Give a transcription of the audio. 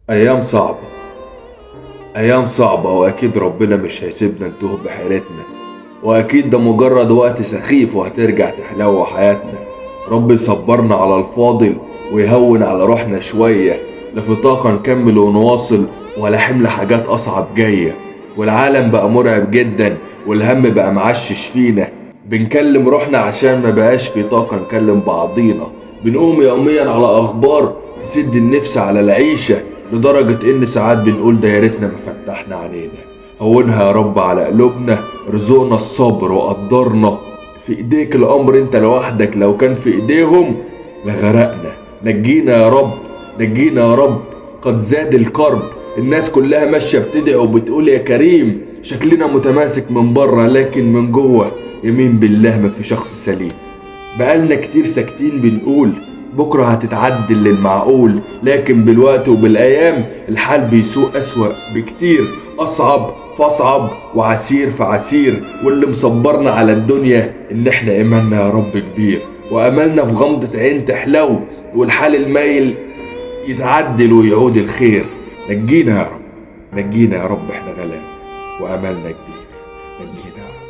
أيام صعبة. أيام صعبة، وأكيد ربنا مش هيسيبنا نتوه بحيرتنا، وأكيد ده مجرد وقت سخيف وهترجع تحلو حياتنا. رب يصبرنا على الفاضل ويهون على روحنا شوية، لا في طاقة نكمل ونواصل ولا حمل حاجات أصعب جاية. والعالم بقى مرعب جدا، والهم بقى معشش فينا. بنكلم روحنا عشان ما بقاش في طاقة نكلم بعضينا. بنقوم يوميا على أخبار تسد النفس على العيشة، لدرجة إن ساعات بنقول ده يا ريتنا ما فتحنا علينا. هونها يا رب على قلوبنا، رزقنا الصبر وقدرنا. في ايديك الامر، انت لوحدك، لو كان في ايديهم لغرقنا. نجينا يا رب، نجينا يا رب. قد زاد الكرب، الناس كلها ماشية بتدعي وبتقول يا كريم. شكلنا متماسك من بره، لكن من جوه يمين بالله ما في شخص سليم. بقالنا كتير ساكتين بنقول بكرة هتتعدل للمعقول، لكن بالوقت وبالأيام الحال بيسوء أسوأ بكتير. أصعب فأصعب وعسير فعسير، واللي مصبرنا على الدنيا إن إحنا إيماننا يا رب كبير، وأملنا في غمضة عين تحلو، والحال المايل يتعدل ويعود الخير. نجينا يا رب، نجينا يا رب، إحنا غلاب وأملنا كبير. نجينا يا رب.